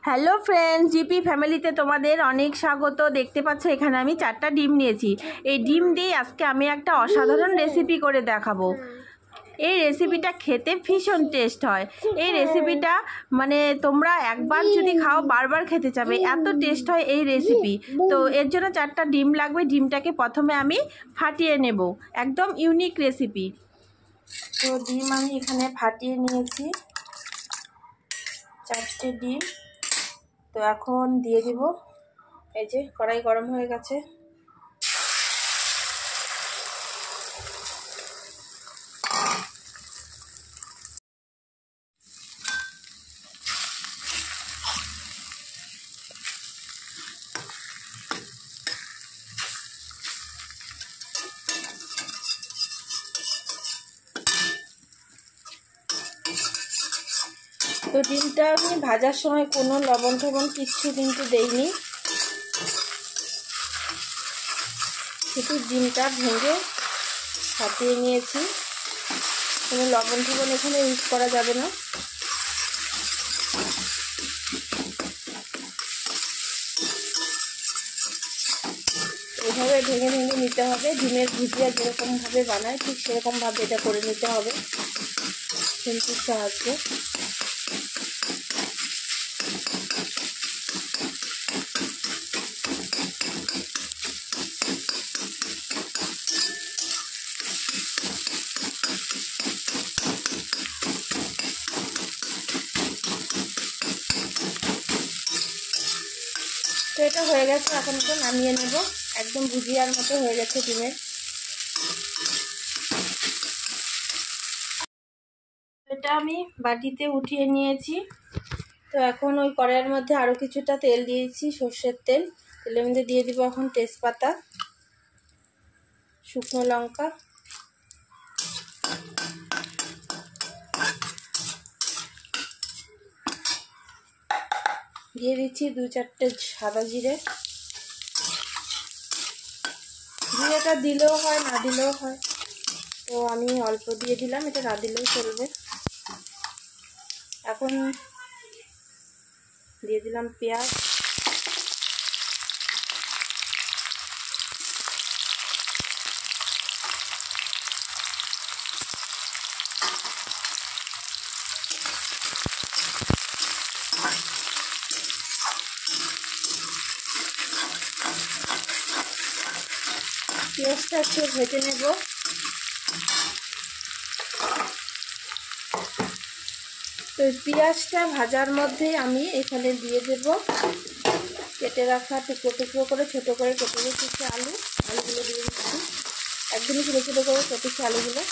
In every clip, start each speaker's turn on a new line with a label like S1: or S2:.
S1: Hello friends, GP ফ্যামিলিতে তোমাদের অনেক স্বাগত। দেখতে পাচ্ছ এখানে আমি 4টা ডিম নিয়েছি। এই ডিম দিয়ে আজকে আমি একটা অসাধারণ রেসিপি করে দেখাবো। এই রেসিপিটা খেতে ভীষণ টেস্ট হয়। এই রেসিপিটা মানে তোমরা একবার যদি খাও বারবার খেতে চাবে, এত টেস্ট হয় এই রেসিপি। তো এর জন্য 4টা ডিম লাগবে। ডিমটাকে প্রথমে আমি ফাটিয়ে নেব। একদম ইউনিক রেসিপি। তো ডিম আমি এখানে ফাটিয়ে নিয়েছি, 4টে ডিম। তো এখন দিয়ে দিব, এই যে কড়াই গরম হয়ে গেছে। তো ডিমটা আমি ভাজার সময় কোনো লবণ টবণ কিচ্ছু কিন্তু দেইনি, শুধু ডিমটা ভেঙে ফাটিয়ে নিয়েছি। কোনো লবণ টবণ এখানে ইউজ করা যাবে না। এভাবে ভেঙে ভেঙে নিতে হবে। ডিমের ভুজিয়া যেরকমভাবে বানায় ঠিক সেরকমভাবে এটা করে নিতে হবে খুন্তির সাহায্যে। তো এটা হয়ে গেছে, এখন তো নামিয়ে নেব। একদম ভুজিয়ার মতো হয়ে গেছে ডিমের। এটা আমি বাটিতে উঠিয়ে নিয়েছি। তো এখন ওই কড়াইয়ের মধ্যে আরও কিছুটা তেল দিয়েছি, সর্ষের তেল। তেলের মধ্যে দিয়ে দিব এখন তেজপাতা, শুকনো লঙ্কা, দিয়ে দিচ্ছি 2-4টে সাদা জিরে। জিরেটা দিলেও হয়, না দিলেও হয়, তো আমি অল্প দিয়ে দিলাম, এটা না দিলেও চলবে। এখন দিয়ে দিলাম পেঁয়াজ, পেঁয়াজটা একটু ভেজে নেব। তো পেঁয়াজটা ভাজার মধ্যে আমি এখানে দিয়ে দেব কেটে রাখা টুকরো টুকরো করে ছোটো করে কেটে রেখেছি আলুগুলো দিয়ে দিচ্ছি। একদমই ছোটো ছোটো করে কেটেছি আলুগুলো।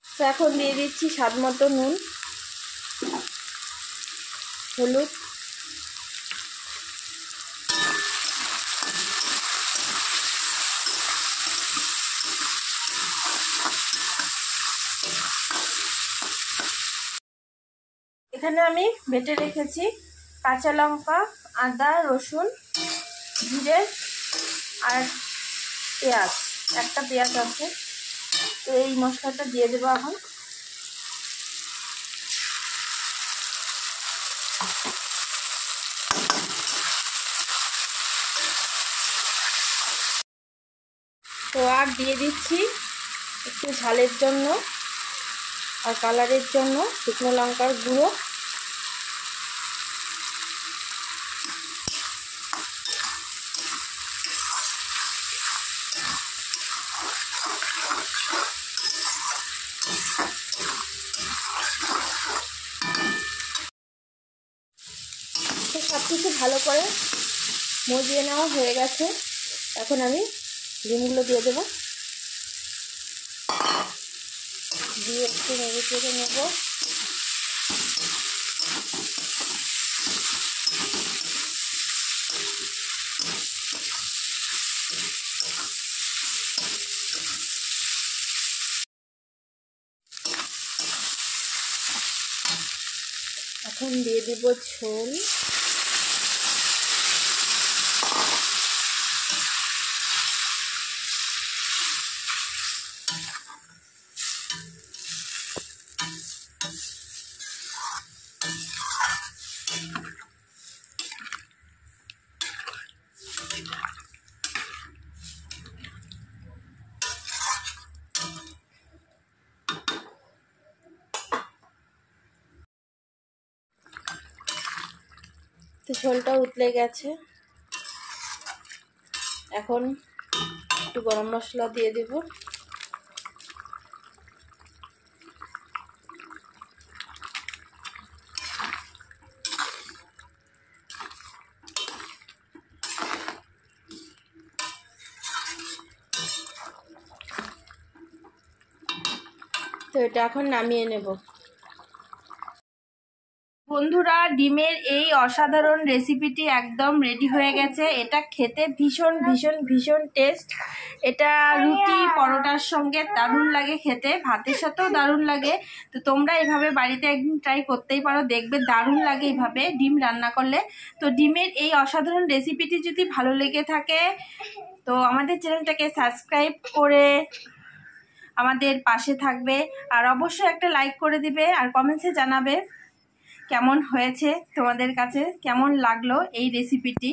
S1: তো এখন দিয়ে দিচ্ছি স্বাদ মতো নুন, হলুদ, এখানে আমি বেটে রেখেছি কাঁচা লঙ্কা, আদা, রসুন, জিরে আর পেঁয়াজ। একটা পেঁয়াজ আছে। তো এই মশলাটা দিয়ে দেবো এখন। তো আর দিয়ে দিচ্ছি একটু ঝালের জন্য আর কালারের জন্য শুকনো লঙ্কার গুঁড়ো। তো সব কিছু ভালো করে মজিয়ে নেওয়া হয়ে গেছে। এখন আমি ডিমগুলো দিয়ে দেবো, দিয়ে একটু নেড়ে চেড়ে নেব। এখন দিয়ে দিব ঝোল। তো ঝোলটা উতলে গেছে, এখন একটু গরম মশলা দিয়ে দেব। তো এটা এখন নামিয়ে নেব। বন্ধুরা, ডিমের এই অসাধারণ রেসিপিটি একদম রেডি হয়ে গেছে। এটা খেতে ভীষণ ভীষণ ভীষণ টেস্ট। এটা রুটি পরোটার সঙ্গে দারুণ লাগে খেতে, ভাতের সাথেও দারুণ লাগে। তো তোমরা এভাবে বাড়িতে একদিন ট্রাই করতেই পারো, দেখবে দারুণ লাগে এইভাবে ডিম রান্না করলে। তো ডিমের এই অসাধারণ রেসিপিটি যদি ভালো লেগে থাকে তো আমাদের চ্যানেলটাকে সাবস্ক্রাইব করে আমাদের পাশে থাকবে, আর অবশ্যই একটা লাইক করে দিবে, আর কমেন্টসে জানাবে কেমন হয়েছে, তোমাদের কাছে কেমন লাগলো এই রেসিপিটি।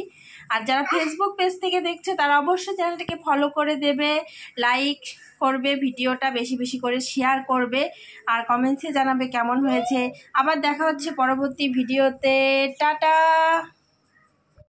S1: আর যারা ফেসবুক পেজ থেকে দেখছে তারা অবশ্যই চ্যানেলটাকে ফলো করে দেবে, লাইক করবে, ভিডিওটা বেশি বেশি করে শেয়ার করবে, আর কমেন্টসে জানাবে কেমন হয়েছে। আবার দেখা হচ্ছে পরবর্তী ভিডিওতে। টাটা।